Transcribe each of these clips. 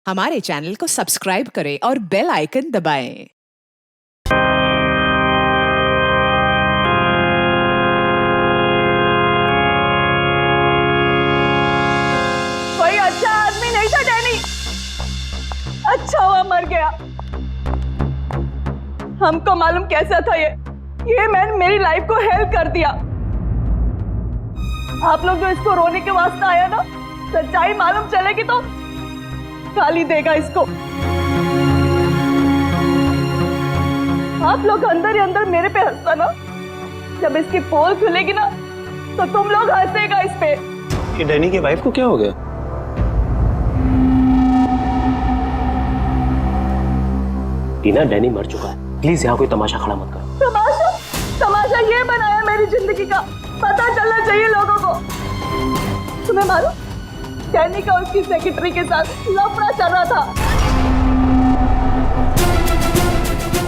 हमारे चैनल को सब्सक्राइब करें और बेल आइकन दबाएं। कोई अच्छा आदमी नहीं था डैनी, अच्छा हुआ मर गया। हमको मालूम कैसा था ये मैन मेरी लाइफ को हेल्प कर दिया। आप लोग जो इसको रोने के वास्ते आया ना, सच्चाई मालूम चलेगी तो गाली देगा इसको। आप लोग अंदर ही अंदर मेरे पे हंसता ना, जब इसकी पोल खुलेगी ना तो तुम लोग हंसेगा इस पे। ये डैनी की वाइफ को क्या हो गया? टीना, डैनी मर चुका है, प्लीज यहाँ कोई तमाशा खड़ा मत करो। तमाशा ये बनाया मेरी जिंदगी का, पता चलना चाहिए लोगों को। तुम्हें मालूम डैनी का उसकी सेक्रेटरी के साथ लफड़ा चल रहा था।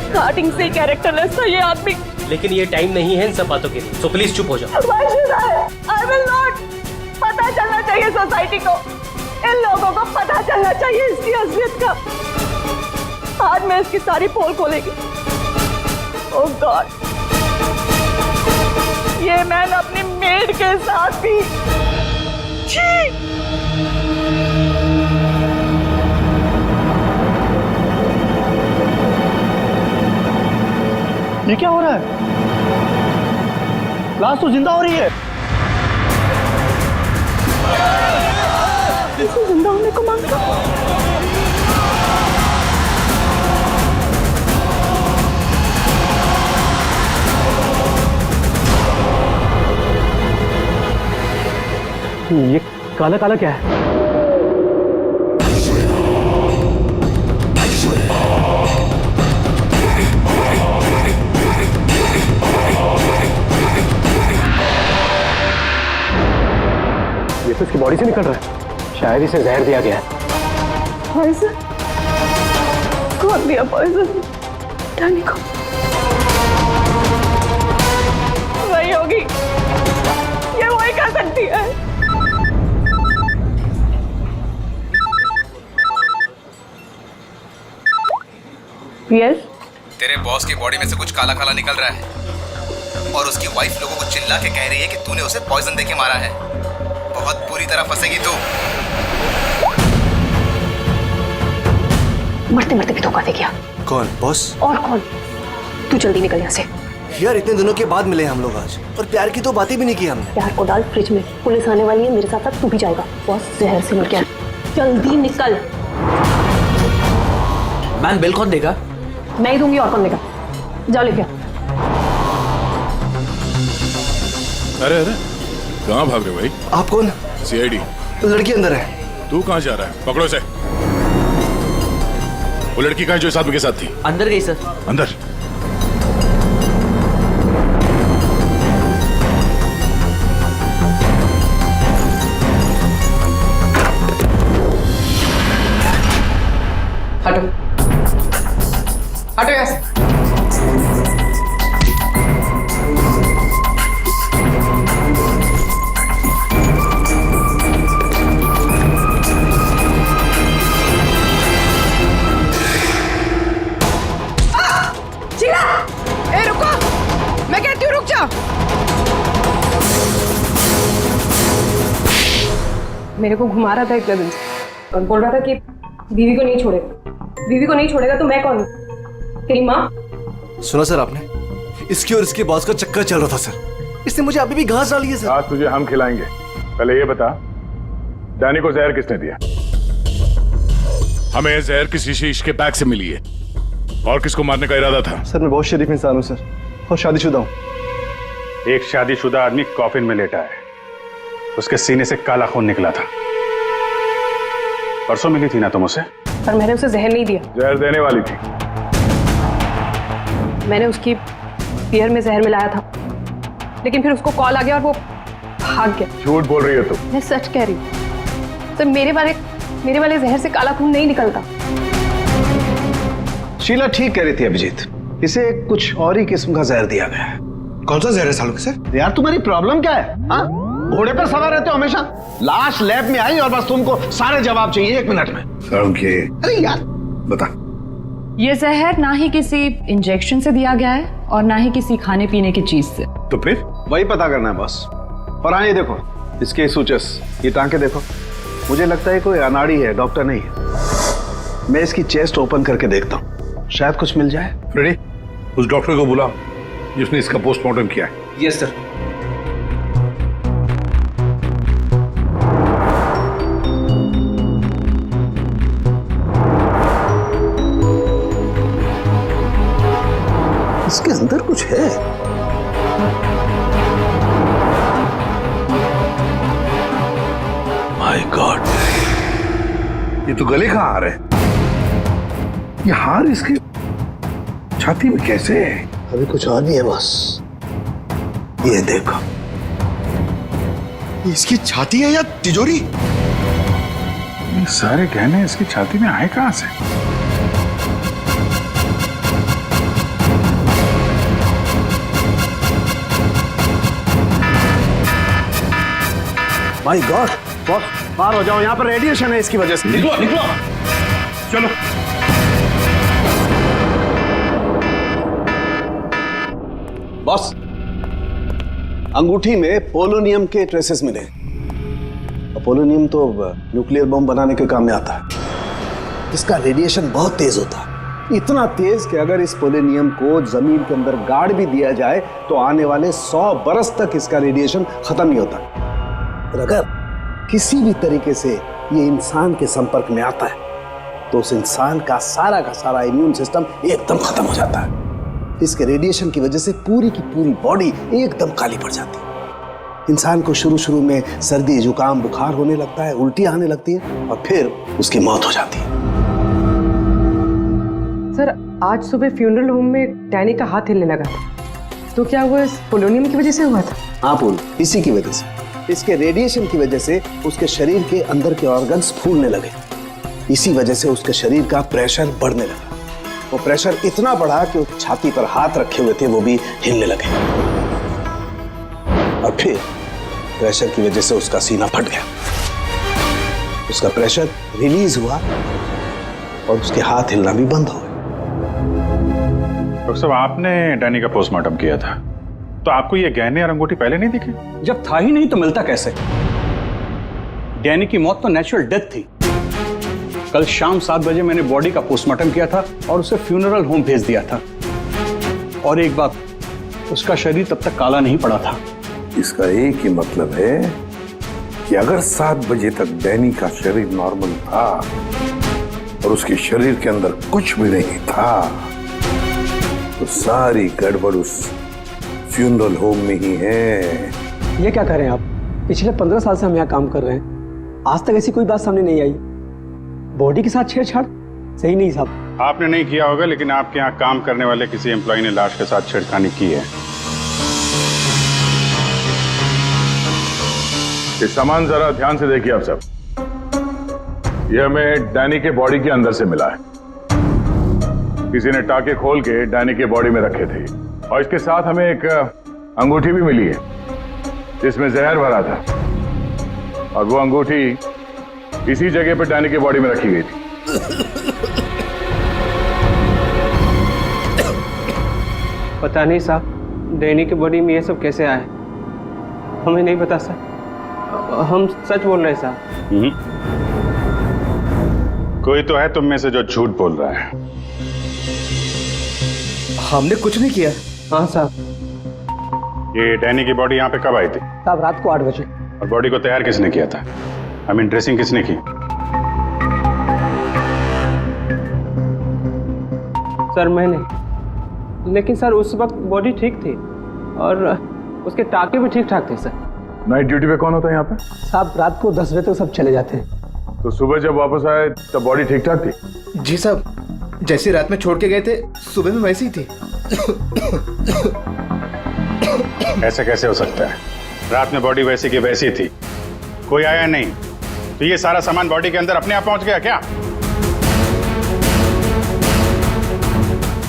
स्टार्टिंग से कैरेक्टरलेस था ये आदमी। लेकिन ये टाइम नहीं है इन सब बातों के लिए, सो प्लीज चुप हो जाओ। I will not। पता चलना चाहिए सोसाइटी को, इन लोगों को पता चलना चाहिए इसकी असलियत का। आज मैं इसकी सारी पोल खोलेगी। ओह गॉड, ये मैन अपनी मेड के साथ भी। ये क्या हो रहा है? लाश तो जिंदा हो रही है। इसे जिंदा होने को मांगता। ये काला काला क्या है? ये तो इसकी बॉडी से निकल रहा है, शायद इसे जहर दिया गया है। पॉइजन? कौन दिया पॉइजन डैनी को? वही होगी, ये वही कर सकती है। यस? तेरे बॉस की बॉडी में से कुछ काला काला निकल रहा है और उसकी वाइफ लोगों को चिल्ला के कह रही है कि तूने उसे पॉइजन देके मारा है। बहुत बुरी तरह फंसेगी तू। मरते मरते भी धोखा दे गया। कौन बॉस? और कौन? तू जल्दी निकल यहाँ से। यार इतने दिनों के बाद मिले हम लोग आज, और प्यार की तो बातें भी नहीं की हमने। प्यार को डाल फ्रिज में, पुलिस आने वाली है, मेरे साथ साथ तू भी जाएगा। बॉस जहर से मर गया, जल्दी निकल। मैन बिल कौन देगा? मैं ही दूंगी, और कौन देगा? जाओ लेके आओ। अरे अरे, कहाँ भाग रहे हो भाई? आप कौन? सीआईडी। लड़की अंदर है। तू कहाँ जा रहा है? पकड़ो इसे। वो लड़की कहाँ जो इस आदमी के साथ थी? अंदर गई सर। अंदर? हटो हटो यहाँ से। ए रुको, मैं कहती हूँ रुक जा। मेरे को घुमा रहा था एक दिन से और बोल रहा था कि बीवी को नहीं छोड़ेगा, बीवी को नहीं छोड़ेगा। तो मैं कौन? तेरी माँ? सुना सर आपने? इसकी और इसके बॉस का चक्कर चल रहा था सर। इसने मुझे अभी भी घास डाली है सर। आज तुझे हम खिलाएंगे। पहले ये बता, डैनी को जहर किसने दिया? हमें जहर किसी शीश के बैग से मिली है। और किसको मारने का इरादा था? सर मैं बहुत शरीफ इंसान हूँ सर, और शादीशुदा हूँ। एक शादीशुदा आदमी कॉफिन में लेटा है, उसके सीने से काला खून निकला था। परसों मिली थी ना तुम उसे? पर मैंने उसे जहर नहीं दिया। जहर देने वाली थी। मैंने उसकी बियर में जहर मिलाया था, लेकिन फिर उसको कॉल आ गया और वो भाग गया। झूठ बोल रही है तू। मैं सच कह रही हूँ सर, मेरे वाले जहर से काला खून नहीं निकलता। शीला ठीक कह रही थी अभिजीत, इसे कुछ और ही किस्म का जहर दिया गया है। कौन सा जहर है सालों के सर? यार तुम्हारी प्रॉब्लम क्या है? हाँ? घोड़े पर सवार रहते हो हमेशा। लाश लैब में आई और बस तुमको सारे जवाब चाहिए 1 मिनट में। अरे यार बता। ये जहर ना ही किसी इंजेक्शन से दिया गया है और ना ही किसी खाने पीने की चीज से। तो फिर वही पता करना है बस। और हाँ, ये देखो इसके सूचस, ये टांके देखो। मुझे लगता है कोई अनाड़ी है, डॉक्टर नहीं है। मैं इसकी चेस्ट ओपन करके देखता हूँ, शायद कुछ मिल जाए। रेडी? उस डॉक्टर को बुला जिसने इसका पोस्टमार्टम किया है। Yes sir. इसके अंदर कुछ है। माय गॉड, ये तो गले का हार है। ये हार इसकी छाती में कैसे है? अभी कुछ और नहीं है बस। ये देखो, इसकी छाती है या तिजोरी? ये सारे गहने इसकी छाती में आए कहां से? माय गॉड, बॉस बाहर हो जाओ, यहाँ पर रेडिएशन है इसकी वजह से। निकलो निकलो, चलो। बॉस, अंगूठी में पोलोनियम के ट्रेसेस मिले। पोलोनियम तो न्यूक्लियर बम बनाने के काम में आता है। इसका रेडिएशन बहुत तेज होता है, इतना तेज कि अगर इस पोलोनियम को जमीन के अंदर गाड़ भी दिया जाए तो आने वाले 100 बरस तक इसका रेडिएशन खत्म नहीं होता। और अगर किसी भी तरीके से ये इंसान के संपर्क में आता है तो उस इंसान का सारा इम्यून सिस्टम एकदम खत्म हो जाता है। इसके रेडिएशन की वजह से पूरी की पूरी बॉडी एकदम काली पड़ जाती है। इंसान को शुरू में सर्दी, जुकाम, बुखार होने लगता है, उल्टी आने लगती है और फिर उसकी मौत हो जाती है। सर, आज सुबह फ्यूनरल होम में डैनी का हाथ हिलने लगा था, तो क्या वो इस पोलोनियम की वजह से हुआ था? हाँ पूल, इसी की वजह से, इसके रेडिएशन की वजह से उसके शरीर के अंदर के ऑर्गन्स फूलने लगे। इसी वजह से उसके शरीर का प्रेशर बढ़ने लगा। वो प्रेशर इतना बढ़ा कि उस छाती पर हाथ रखे हुए थे वो भी हिलने लगे। और फिर प्रेशर की वजह से उसका सीना फट गया। उसका प्रेशर रिलीज हुआ और उसके हाथ हिलना भी बंद हो गए। डॉक्टर साहब, आपने डैनी का पोस्टमार्टम किया था, तो आपको ये गहने और अंगूठी पहले नहीं दिखे? जब था ही नहीं तो मिलता कैसे? डैनी की मौत तो नेचुरल डेथ थी। कल शाम 7 बजे मैंने बॉडी का पोस्टमार्टम किया था और उसे फ्यूनरल होम भेज दिया था। और एक बात, उसका शरीर तब तक काला नहीं पड़ा था। इसका एक ही मतलब है कि अगर 7 बजे तक डैनी का शरीर नॉर्मल था और उसके शरीर के अंदर कुछ भी नहीं था, तो सारी गड़बड़ उस फ्यूनरल होम में ही है। ये क्या कह रहे हैं आप? पिछले 15 साल से हम यहाँ काम कर रहे हैं, आज तक ऐसी कोई बात सामने नहीं आई। बॉडी के साथ छेड़छाड़ सही नहीं साहब। आपने नहीं किया होगा, लेकिन आपके यहाँ काम करने वाले किसी एम्प्लॉय ने लाश के साथ छेड़खानी की है। ये सामान जरा ध्यान से देखिए आप सब। ये हमें डैनी के बॉडी के अंदर से मिला है। किसी ने टाके खोल के डैनी के बॉडी में रखे थे और इसके साथ हमें एक अंगूठी भी मिली है जिसमें जहर भरा था, और वो अंगूठी इसी जगह पे डैनी के बॉडी में रखी गई थी। पता नहीं साहब, डैनी की बॉडी में ये सब कैसे आए, हमें नहीं पता सर। हम सच बोल रहे हैं साहब। कोई तो है तुम में से जो झूठ बोल रहा है। हमने कुछ नहीं किया। हाँ साहब। ये डैनी की बॉडी यहाँ पे कब आई थी? साहब रात को 8 बजे। और बॉडी को तैयार किसने किया था? आई मीन ड्रेसिंग किसने की? सर मैंने, लेकिन सर उस वक्त बॉडी ठीक थी और उसके टाके भी ठीक ठाक थे सर। नाइट ड्यूटी पे कौन होता है यहाँ पे? साहब रात को 10 बजे तक सब चले जाते हैं। तो सुबह जब वापस आए तब बॉडी ठीक ठाक थी? जी साहब, जैसे रात में छोड़ के गए थे सुबह में वैसी ही थी। ऐसे कैसे हो सकता है? रात में बॉडी वैसी की वैसी थी, कोई आया नहीं, तो ये सारा सामान बॉडी के अंदर अपने आप पहुंच गया क्या?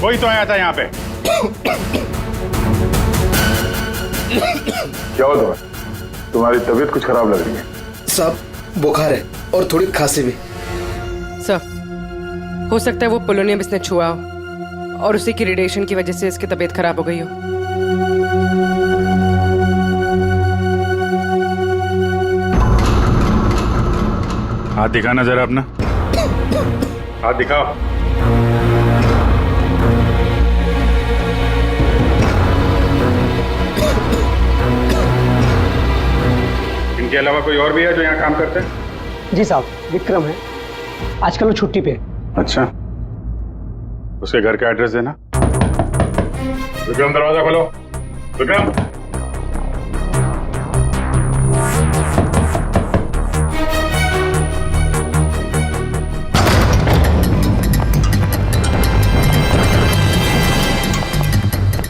कोई तो आया था यहाँ पे। क्या हुआ तुम्हें? तुम्हारी तबीयत कुछ खराब लग रही है। साहब बुखार है और थोड़ी खांसी भी। सर हो सकता है वो पोलोनियम इसने छुआ हो और उसी की रेडिएशन की वजह से इसकी तबीयत खराब हो गई हो। हाथ दिखाना जरा अपना, हाथ दिखाओ। इनके अलावा कोई और भी है जो यहाँ काम करते हैं? जी साहब, विक्रम है, आजकल वो छुट्टी पे है। अच्छा, उसके घर का एड्रेस देना। विक्रम दरवाजा खोलो। विक्रम,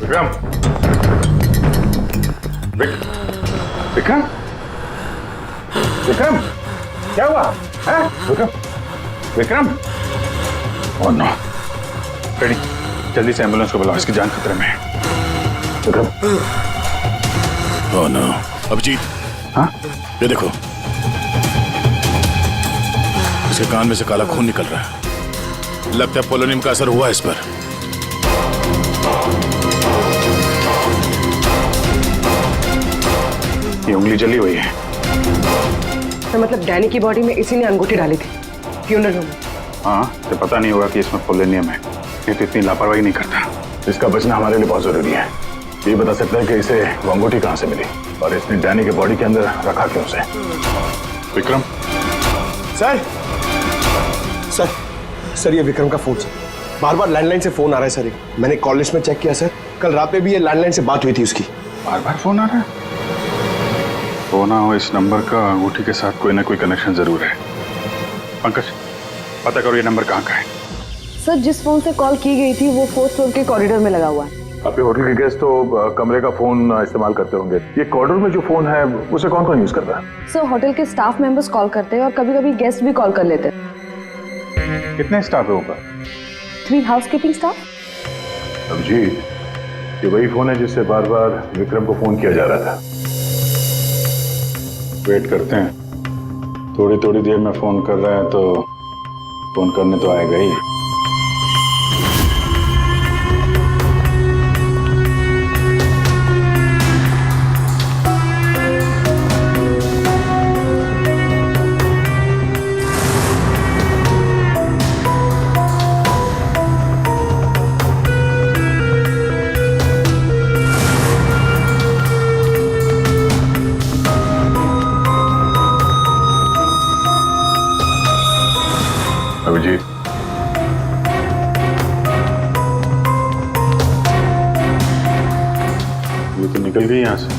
विक्रम, विक्रम, विक्रम, क्या हुआ है? Vikram, Vikram, oh no, ready, जल्दी से एम्बुलेंस को बुलाओ, इसकी जान खतरे में है। विक्रम, ओह नो, अभिजीत, हाँ, ये देखो, इसके कान में से काला खून निकल रहा है। लगता है पोलोनियम का असर हुआ इस पर। ये उंगली जली हुई है। तो मतलब डैनी की बॉडी में इसी ने अंगूठी डाली थी फ्यूनरल होम में। हाँ, तो पता नहीं होगा कि इसमें पोलोनियम है। ये तो इतनी लापरवाही नहीं करता। इसका बचना हमारे लिए बहुत जरूरी है। ये बता सकता है कि इसे वो अंगूठी कहाँ से मिली और इसने डैनी के बॉडी के अंदर रखा क्यों उसे। विक्रम, सर सर सर ये विक्रम का फोन सर, बार बार लैंडलाइन से फोन आ रहा है सर। मैंने कॉल लिस्ट में चेक किया सर, कल रात में भी ये लैंडलाइन से बात हुई थी उसकी। बार बार फोन आ रहा है। हो ना हो, इस नंबर का अंगूठी के साथ कोई ना कोई कनेक्शन जरूर है। पंकज, पता करो ये नंबर कहाँ का है। सर जिस फोन से कॉल की गई थी वो 4th फ्लोर के कॉरिडोर में लगा हुआ है। आपके होटल के गेस्ट तो कमरे का फोन इस्तेमाल करते होंगे। ये कॉरिडोर में जो फोन है उसे कौन कौन यूज करता है? सर होटल के स्टाफ मेंबर्स कॉल करते हैं और कभी कभी गेस्ट भी कॉल कर लेते हैं। कितने स्टाफ है ऊपर? 3 हाउसकीपिंग स्टाफ। अभिजीत, ये वही फोन है जिससे बार बार विक्रम को फोन किया जा रहा था। वेट करते हैं, थोड़ी थोड़ी देर में फोन कर रहा है तो फोन करने तो आएगा ही। अभिजीत, ये तो निकल गई यहाँ से।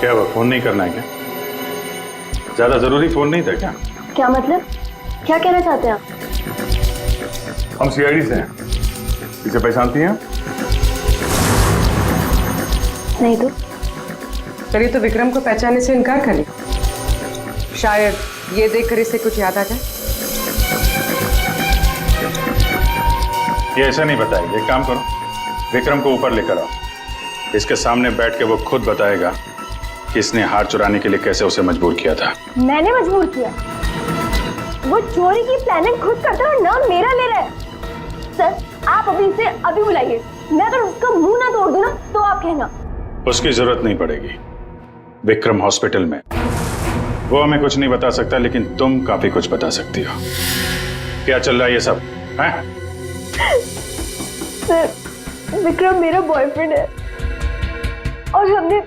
क्या हुआ, फोन नहीं करना है क्या? ज्यादा जरूरी फोन नहीं था क्या? क्या मतलब, क्या कहना चाहते हैं आप? हम सीआईडी से हैं। इसे पहचानती हैं? नहीं तो। सर ये तो विक्रम को पहचानने से इनकार कर लिया। शायद ये देखकर इसे कुछ याद आ जाए। ये ऐसा नहीं बताएगी। एक काम करो, विक्रम को ऊपर लेकर आओ, इसके सामने बैठ के वो खुद बताएगा कि इसने हार चुराने के लिए कैसे उसे मजबूर किया था। मैंने मजबूर किया? वो चोरी की प्लानिंग खुद करता है और नाम मेरा ले रहा है। सर आप अभी इसे अभी बुलाइए, मैं अगर उसका मुंह ना तोड़ दूं ना तो आप कहना। उसकी जरूरत नहीं पड़ेगी। विक्रम हॉस्पिटल में, वो हमें कुछ नहीं बता सकता, लेकिन तुम काफी कुछ बता सकती हो। क्या चल रहा है ये सब है? सर विक्रम मेरा बॉयफ्रेंड है और हमने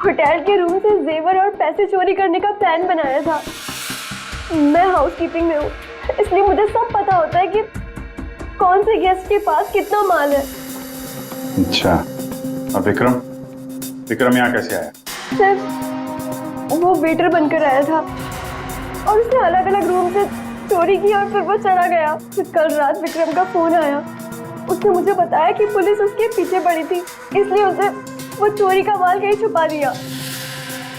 होटल के रूम से जेवर और पैसे चोरी करने का प्लान बनाया था। मैं हाउसकीपिंग में हूँ, इसलिए मुझे सब पता होता है कि कौन से गेस्ट के पास कितना माल है। अच्छा, अब विक्रम यहाँ कैसे आया? सर वो वेटर बनकर आया था और उसने अलग अलग रूम से चोरी की और फिर वो चला गया। फिर कल रात विक्रम का फोन आया, उसने मुझे बताया कि पुलिस उसके पीछे पड़ी थी, इसलिए उसे वो चोरी का माल कहीं छुपा दिया।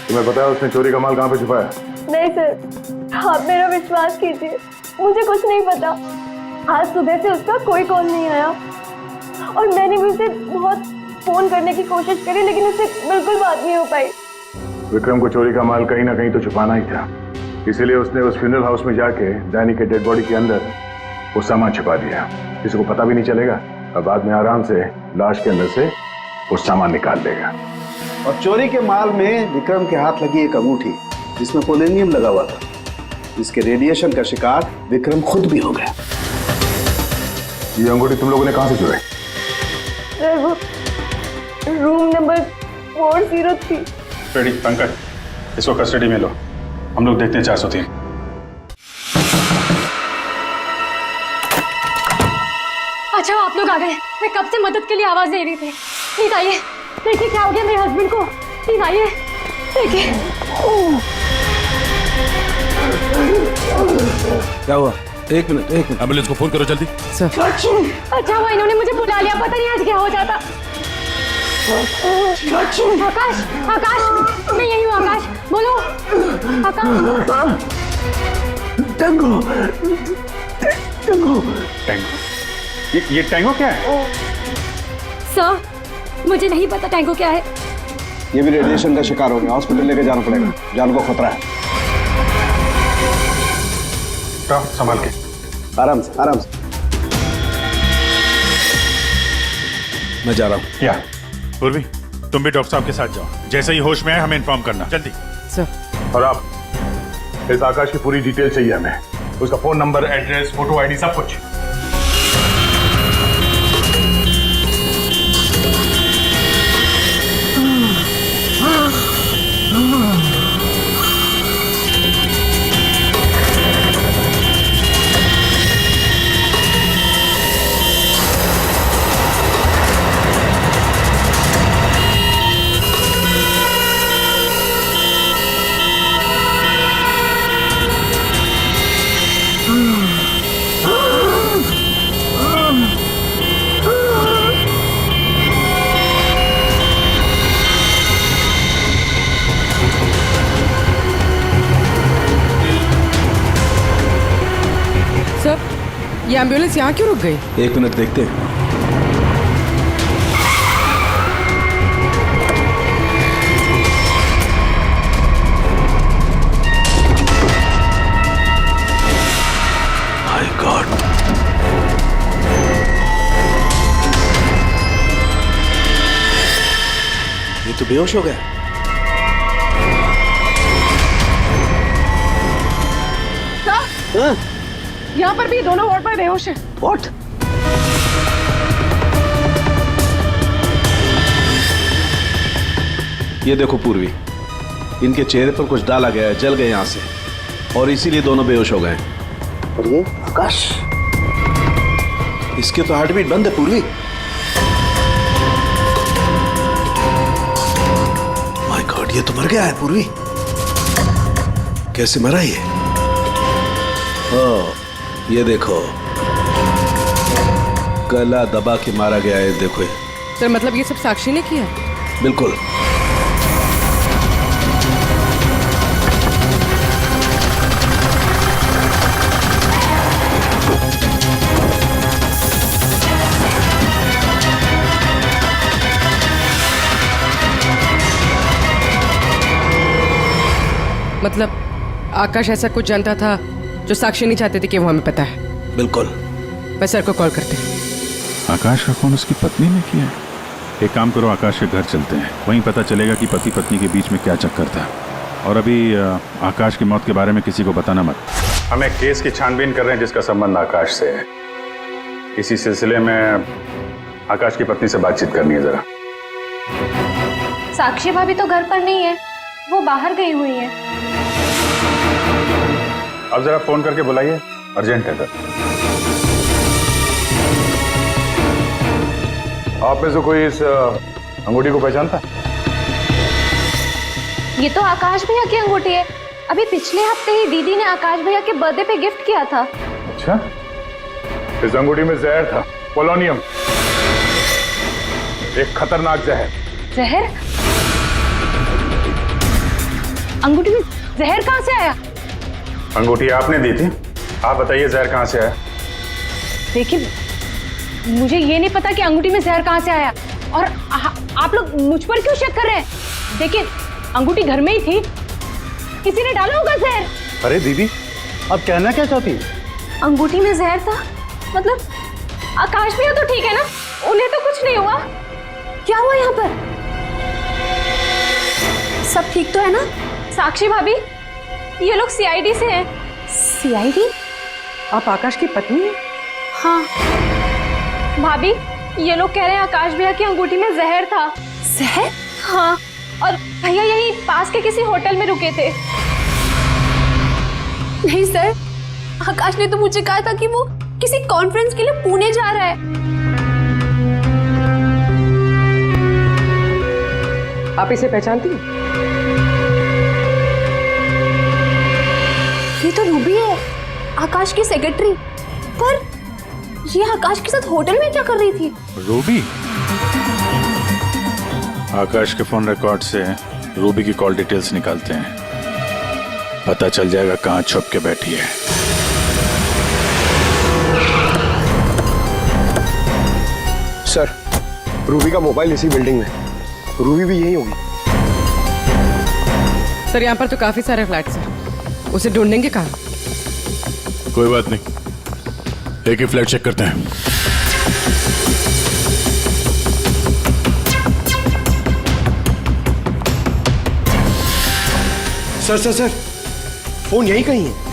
तुम्हें पता है उसने चोरी का माल कहाँ पे छुपाया? नहीं सर, आप मेरा विश्वास कीजिए, मुझे कुछ नहीं पता। आज सुबह से उसका कोई कॉल नहीं आया और मैंने भी उसे बहुत फोन करने की कोशिश करी, लेकिन उससे बिल्कुल बात नहीं हो पाई। विक्रम को चोरी का माल कहीं ना कहीं तो छुपाना ही था, इसीलिए उसने उस फ्यूनरल हाउस में जाके डैनी के डेड बॉडी के अंदर वो सामान छुपा दिया। किसी को पता भी नहीं चलेगा और बाद में आराम से लाश के अंदर से वो सामान निकाल देगा। और चोरी के माल में विक्रम के हाथ लगी एक अंगूठी जिसमें पोलेनियम लगा हुआ था, जिसके रेडिएशन का शिकार विक्रम खुद भी हो गया। ये अंगूठी तुम लोगों ने कहां से चुराई? सर वो रूम नंबर 403। रेडी पंकज, इसको कस्टडी में लो, हम लोग देखते हैं 403। अच्छा आप लोग आ गए, मैं कब से मदद के लिए आवाज दे रही थी। प्लीज आइए, देखिए क्या हो गया मेरे हस्बैंड को। प्लीज आइए देखिए। क्या हुआ? एक मिनट एम्बुलेंस को फोन करो जल्दी। अच्छा हुआ इन्होंने मुझे बुला लिया, पता नहीं आज क्या हो जाता। आकाश, आकाश, मैं यही हूँ। आकाश बोलो। आकाश। टैंगो। ये टैंगो क्या है? सर मुझे नहीं पता टैंगो क्या है। ये भी रेडिएशन का शिकार हो गया, हॉस्पिटल लेके जाना पड़ेगा, जान को खतरा है। संभाल के, आराम से आराम से। मैं जा रहा हूँ। क्या पूर्वी, तुम भी डॉक्टर साहब के साथ जाओ, जैसे ही होश में आए हमें इन्फॉर्म करना जल्दी। सर। और आप इस आकाश की पूरी डिटेल चाहिए हमें, उसका phone number, address, photo, ID, सब कुछ। ये एम्बुलेंस यहाँ क्यों रुक गई? एक मिनट देखते हैं। माय गॉड, ये तो बेहोश हो गया। हाँ? यहाँ पर भी दोनों वार्ड में बेहोश है। What? ये देखो पूर्वी, इनके चेहरे पर कुछ डाला गया है, जल गए यहां से, और इसीलिए दोनों बेहोश हो गए। और ये आकाश, इसके तो हार्ट बीट बंद है पूर्वी। माय गॉड, ये तो मर गया है पूर्वी। कैसे मरा ये? ओह, ये देखो, गला दबा के मारा गया है। देखो सर, मतलब ये सब साक्षी ने किया? बिल्कुल। मतलब आकाश ऐसा कुछ जानता था जो साक्षी नहीं चाहते थे कि वो हमें पता है? बिल्कुल। मैं सर को कॉल करते हैं। आकाश का फोन उसकी पत्नी ने किया? एक काम करो, आकाश के घर चलते हैं, वहीं पता चलेगा कि पति पत्नी के बीच में क्या चक्कर था। और अभी आकाश की मौत के बारे में किसी को बताना मत। हम एक केस की छानबीन कर रहे हैं जिसका संबंध आकाश से है। इसी सिलसिले में आकाश की पत्नी से बातचीत करनी है जरा। साक्षी भाभी तो घर पर नहीं है, वो बाहर गई हुई है। अब जरा फोन करके बुलाइए, अर्जेंट है सर। आप में से कोई इस अंगूठी को पहचानता? ये तो आकाश भैया की अंगूठी है, अभी पिछले हफ्ते ही दीदी ने आकाश भैया के बर्थडे पे गिफ्ट किया था। अच्छा, इस अंगूठी में जहर था, पोलोनियम, एक खतरनाक जहर। जहर? अंगूठी में जहर कहाँ से आया? अंगूठी आपने दी थी, आप बताइए जहर कहाँ से आया? देखिए, मुझे ये नहीं पता कि अंगूठी में जहर कहाँ से आया, और आप लोग मुझ पर क्यों शक कर रहे हैं? देखिए, अंगूठी घर में ही थी, किसी ने डाला होगा जहर। अरे दीदी, आप कहना क्या चाहती हैं? अंगूठी में जहर था मतलब आकाश भैया तो ठीक है ना, उन्हें तो कुछ नहीं हुआ? क्या हुआ यहाँ पर? सब ठीक तो है ना? साक्षी भाभी, ये लोग सीआईडी से हैं। सीआईडी? आप आकाश की पत्नी हैं? हाँ भाभी, ये लोग कह रहे हैं आकाश भैया की अंगूठी में जहर था। जहर? हाँ, और भैया यही पास के किसी होटल में रुके थे। नहीं सर, आकाश ने तो मुझे कहा था कि वो किसी कॉन्फ्रेंस के लिए पुणे जा रहा है। आप इसे पहचानती हैं? ये तो रूबी है, आकाश की सेक्रेटरी। पर ये आकाश के साथ होटल में क्या कर रही थी? रूबी? आकाश के फोन रिकॉर्ड से रूबी की कॉल डिटेल्स निकालते हैं, पता चल जाएगा कहाँ छुप के बैठी है। सर, रूबी का मोबाइल इसी बिल्डिंग में, रूबी भी यही होगी। सर, यहाँ पर तो काफी सारे फ्लैट्स हैं, उसे ढूंढेंगे कहाँ? कोई बात नहीं, एक ही फ्लैट चेक करते हैं। सर सर सर, फोन यहीं कहीं है।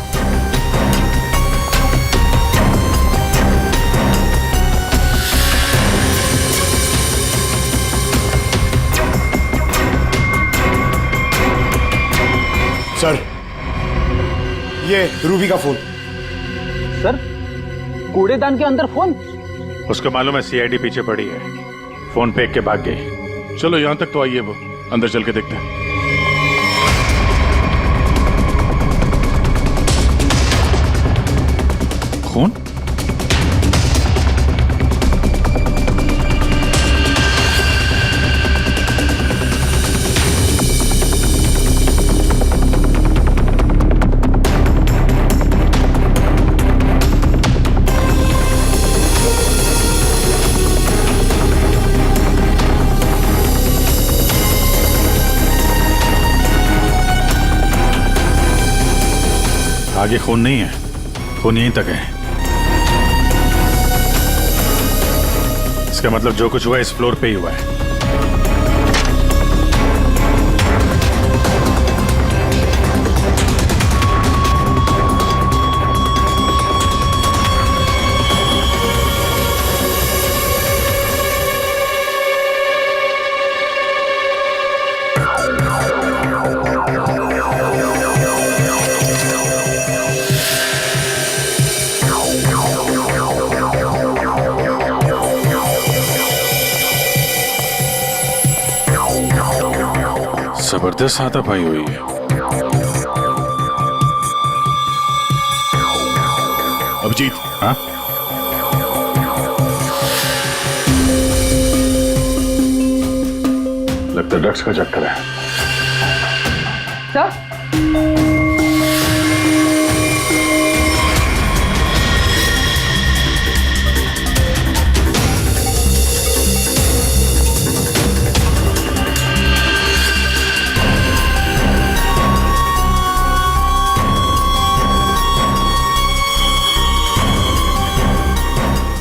सर, ये रूबी का फोन। सर, कूड़ेदान के अंदर फोन? उसको मालूम है सीआईडी पीछे पड़ी है, फोन फेंक के भाग गई। चलो यहां तक तो आइए, वो अंदर चल के देखते हैं। खून? आगे खून नहीं है, खून यहीं तक है। इसका मतलब जो कुछ हुआ इस फ्लोर पे ही हुआ है। जबरदस्त हाथापाई हुई है। अभिजीत, हाँ? लगता है ड्रग्स का चक्कर है। Sir,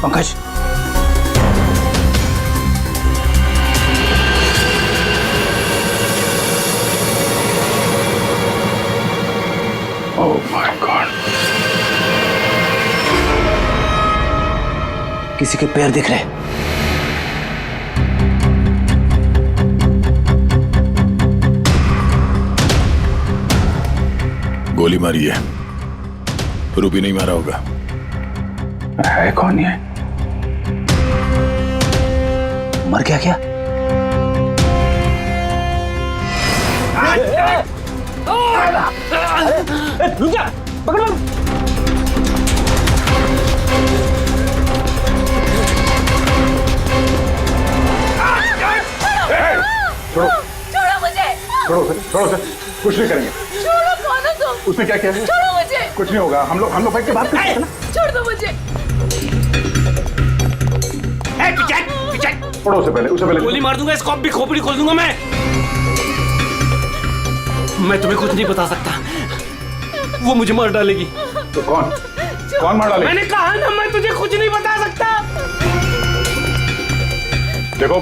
Pankaj, oh my God, किसी के पैर दिख रहे। गोली मारी है, रूबी नहीं मारा होगा। है कौन ये? मर गया क्या? रुक जा, पकड़। छोड़ो छोड़ो मुझे, छोड़ो सर, छोड़ो सर, कुछ नहीं करेंगे। छोड़ो, कौन हो तुम? उसने क्या किया है? छोड़ो मुझे, कुछ नहीं होगा, हम लोग बैठ के बात करते हैं ना। छोड़ दो मुझे। छोड़ो उसे पहले गोली मार दूंगा, इसको भी खोपड़ी खोल दूंगा मैं तुम्हें कुछ नहीं बता सकता, वो मुझे मार डालेगी। तो कौन मार डालेगी? मैंने कहा ना, मैं तुझे कुछ नहीं बता सकता। देखो,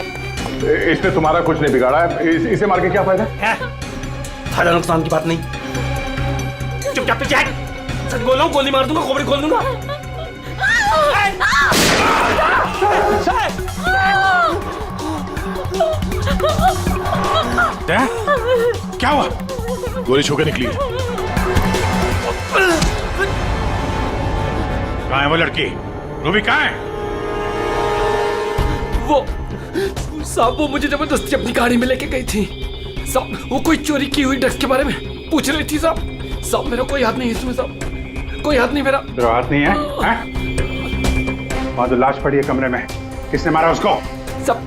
इसने तुम्हारा कुछ नहीं बिगाड़ा है, इसे मार के क्या फायदा? फायदा नुकसान की बात नहीं, चुपचाप पीछे हट। सच बोल रहा हूँ, गोली मार दूंगा, खोपड़ी खोल दूंगा। क्या हुआ? गोली छू के निकली है। कहाँ है वो लड़की? रूबी कहाँ है? वो साहब, वो मुझे जबरदस्ती अपनी गाड़ी में लेके गई थी साहब। वो कोई चोरी की हुई ड्रग्स के बारे में पूछ रही थी साहब। मेरा कोई हाथ नहीं है इसमें साहब, कोई हाथ नहीं मेरा। तेरा हाथ नहीं है? वहाँ तो लाश पड़ी है कमरे में, किसने मारा उसको? साहब,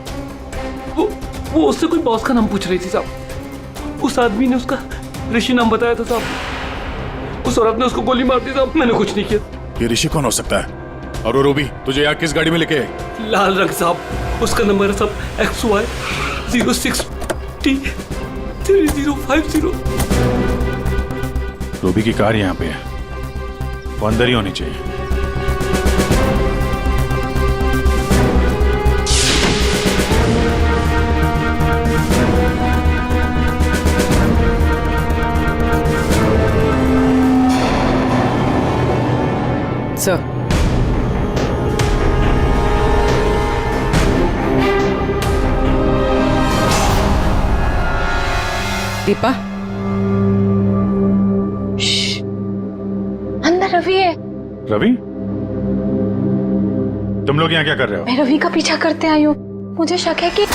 वो उससे कोई बॉस का नाम पूछ रही थी साहब। उस आदमी ने उसका ऋषि नाम बताया था साहब। उस औरत ने उसको गोली मार दी साहब, मैंने कुछ नहीं किया। ये ऋषि कौन हो सकता है? और वो रूबी तुझे यहाँ किस गाड़ी में लेके? लाल रंग साहब, उसका नंबर है साहब XY 06T 3050। रूबी की कार यहाँ पे है, वो अंदर ही होनी चाहिए। सर, दीपा, अंदर रवि है। रवि, तुम लोग यहाँ क्या कर रहे हो? मैं रवि का पीछा करते आई हूँ, मुझे शक है कि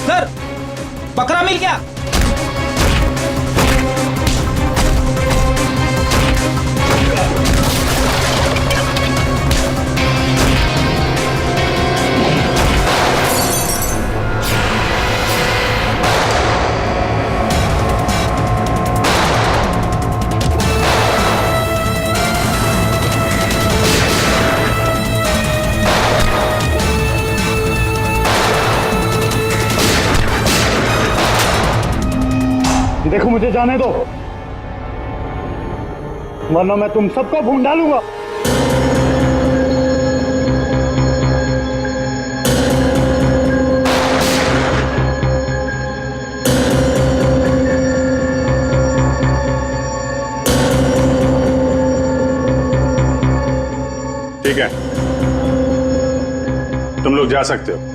सर, बकरा मिल गया। देखो, मुझे जाने दो, वरना मैं तुम सबको भून डालूंगा। ठीक है, तुम लोग जा सकते हो।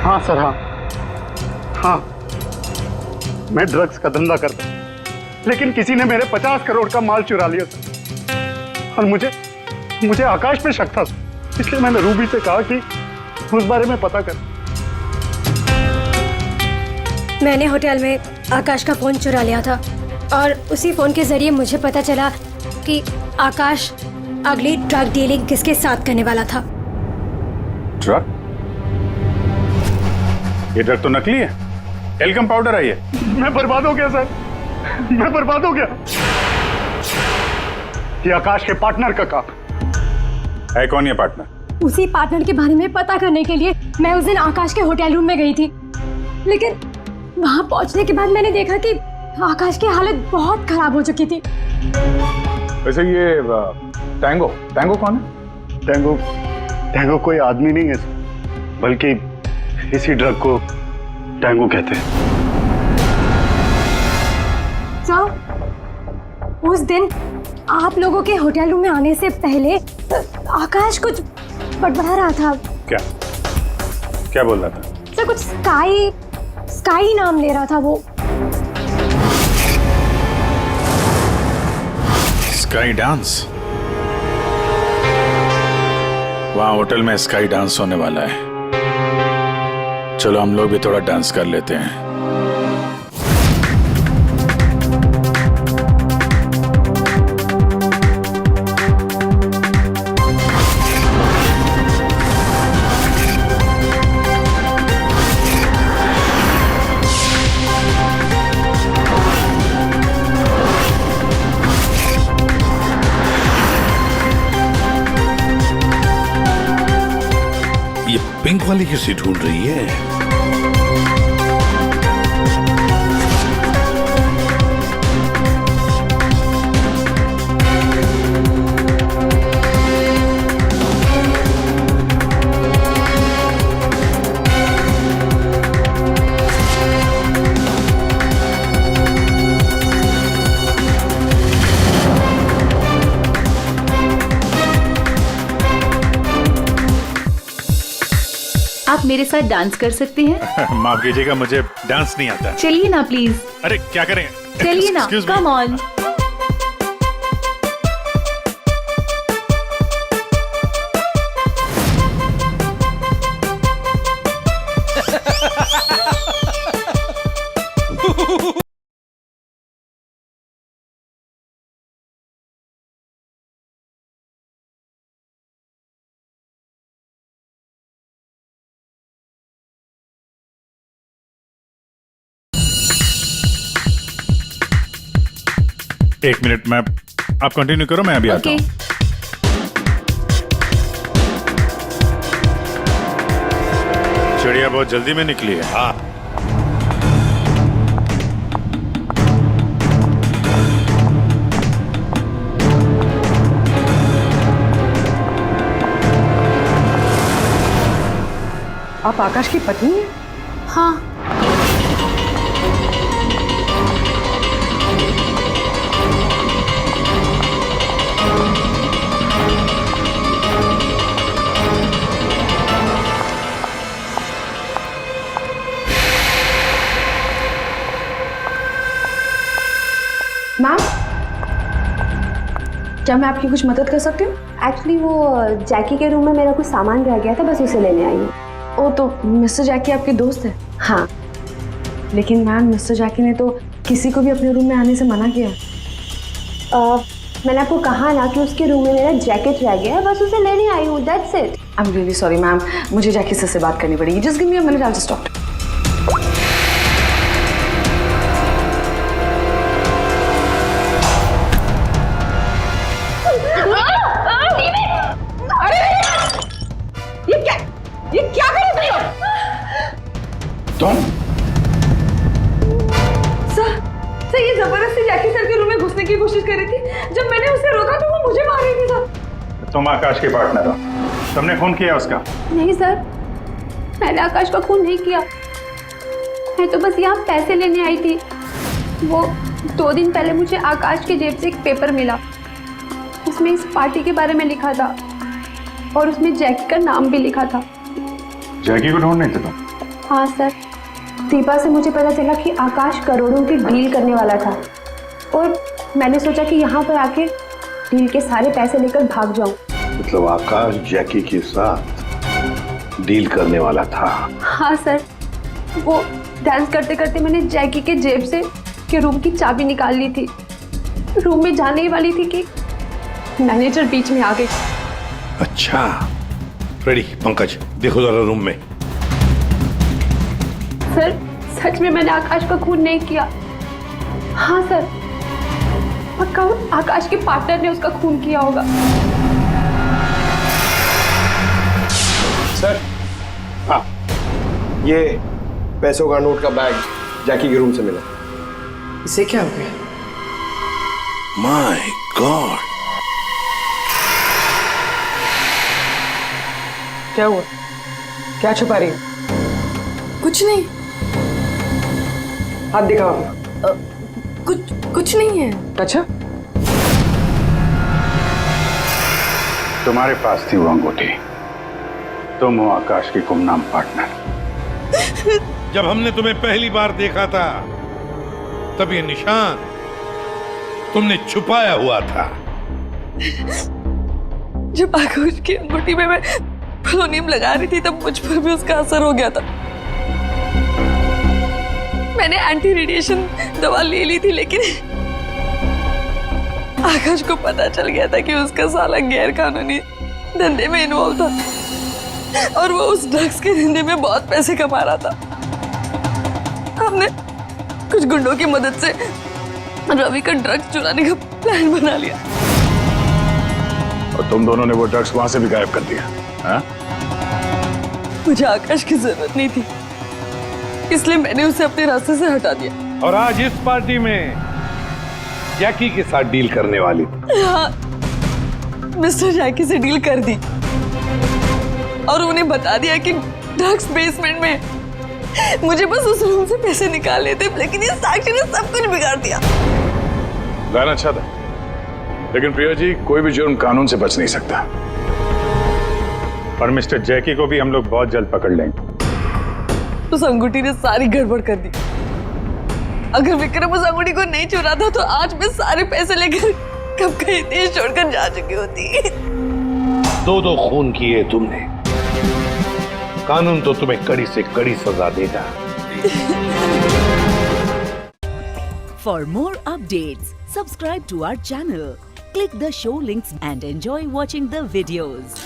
हाँ सर, हाँ, मैं ड्रग्स का धंधा करता हूँ, लेकिन किसी ने मेरे 50 करोड़ का माल चुरा लिया सर। और मुझे आकाश पे शक था, इसलिए मैंने रूबी से कहा कि उस बारे में पता कर। मैंने होटल में आकाश का फोन चुरा लिया था और उसी फोन के जरिए मुझे पता चला कि आकाश अगली ड्रग डीलिंग किसके साथ करने वाला था। ड्रग? ये ड्रग तो नकली है, टेल्कम पाउडर है ये। मैं बर्बाद हो गया सर, मैं बर्बाद हो गया। ये आकाश के पार्टनर का काम। है कौन ये पार्टनर? उसी पार्टनर के बारे में पता करने के लिए मैं उस दिन आकाश के होटल रूम में गई थी, लेकिन वहां पहुंचने के बाद मैंने देखा कि आकाश की हालत बहुत खराब हो चुकी थी। वैसे ये टैंगो कौन है? टैंगो कोई आदमी नहीं है बल्कि इसी ड्रग को टैंगो कहते हैं। सर, उस दिन आप लोगों के होटल रूम में आने से पहले आकाश कुछ बड़बड़ा रहा था। क्या बोल रहा था? सर, कुछ स्काई नाम ले रहा था वो। Sky dance? वहां होटल में स्काई डांस होने वाला है। चलो हम लोग भी थोड़ा डांस कर लेते हैं। ये पिंक वाली किसी ढूंढ रही है? आप मेरे साथ डांस कर सकते हैं? माफ कीजिएगा, मुझे डांस नहीं आता। चलिए ना प्लीज। अरे क्या करें? चलिए ना, Excuse me. Come on. एक मिनट, मैं आप कंटिन्यू करो, मैं अभी आता हूँ। चिड़िया बहुत जल्दी में निकली है। हाँ, आप आकाश की पत्नी हैं? हाँ। मैम, क्या मैं आपकी कुछ मदद कर सकती हूँ? एक्चुअली वो जैकी के रूम में मेरा कुछ सामान रह गया था, बस उसे लेने आई हूँ। ओ, तो मिस्टर जैकी आपके दोस्त है? हाँ। लेकिन मैम, मिस्टर जैकी ने तो किसी को भी अपने रूम में आने से मना किया। मैंने आपको कहा ना कि उसके रूम में मेरा जैकेट रह गया है, बस उसे लेने आई हूँ, that's it. I am really sorry ma'am, मुझे जैकी से बात करनी पड़ेगी। Just give me a minute, I will just talk. ये क्या कर रहे हो तुम? सर, ये जबरदस्ती जैकी सर के रूम में घुसने की कोशिश कर रही थी। जब मैंने उसे रोका तो वो मुझे मार रही थी सर। तुम आकाश के पार्टनर हो, तुमने खून किया उसका? नहीं सर, मैंने आकाश का खून नहीं किया। मैं तो बस यहाँ पैसे लेने आई थी। वो 2 दिन पहले मुझे आकाश के जेब से एक पेपर मिला, उसमें इस पार्टी के बारे में लिखा था और उसमें जैकी का नाम भी लिखा था। जैकी को ढूंढ रहे थे तुम? हाँ सर, दीपा से मुझे पता चला कि आकाश करोड़ों की डील करने वाला था और मैंने सोचा कि यहाँ पर आके डील के सारे पैसे लेकर भाग जाऊं। मतलब आकाश जैकी के साथ डील करने वाला था? हाँ सर, वो डांस करते करते मैंने जैकी के जेब से के रूम की चाबी निकाल ली थी। रूम में जाने ही वाली थी कि मैनेजर बीच में आ गई। अच्छा, रेडी पंकज, देखो जरा रूम में। सर, सच में मैंने आकाश का खून नहीं किया। हाँ सर, पक्का आकाश के पार्टनर ने उसका खून किया होगा। सर, हाँ, ये पैसों का नोट का बैग जैकी के रूम से मिला। इसे क्या हो गया? माय गॉड, क्या हुआ? क्या छुपा रही हो? कुछ नहीं। हाथ दिखाओ अपना। कुछ नहीं है। अच्छा, तुम्हारे पास थी वो अंगूठी। तुम हो आकाश की गुमनाम पार्टनर। जब हमने तुम्हें पहली बार देखा था तब ये निशान तुमने छुपाया हुआ था। जब आकाश की अंगूठी में मैं पोलोनियम लगा रही थी तब मुझ पर भी उसका असर हो गया था। मैंने एंटी रेडिएशन दवा ले ली थी, लेकिन आकाश को पता चल गया था कि उसका साला गैर कानूनी धंधे में इन्वॉल्व था और वो उस ड्रग्स के धंधे में बहुत पैसे कमा रहा था। हमने कुछ गुंडों की मदद से रवि का ड्रग्स चुराने का प्लान बना लिया। और तुम दोनों ने वो ड्रग्स वहां से भी गायब कर दिया, हाँ? मुझे आकाश की जरूरत नहीं थी, इसलिए मैंने उसे अपने रास्ते से हटा दिया। और आज इस पार्टी में जैकी के साथ डील करने वाली थी। हाँ, मिस्टर जैकी से डील कर दी और उन्हें बता दिया कि ड्रग्स बेसमेंट में मुझे बस उस रूम से पैसे निकालने थे, लेकिन ये साक्षी ने सब कुछ बिगाड़ दिया। प्लान अच्छा था, लेकिन प्रिया जी, कोई भी जुर्म कानून से बच नहीं सकता। और मिस्टर जैकी को भी हम लोग बहुत जल्द पकड़ लेंगे। उस अंगूठी ने सारी गड़बड़ कर दी। अगर विक्रम उस अंगूठी को नहीं चुराता तो आज मैं सारे पैसे लेकर कब कहीं देश छोड़कर जा चुकी होती। दो खून किए तुमने, कानून तो तुम्हें कड़ी से कड़ी सजा देगा। For more updates, subscribe to our channel, click the show links and enjoy watching the videos.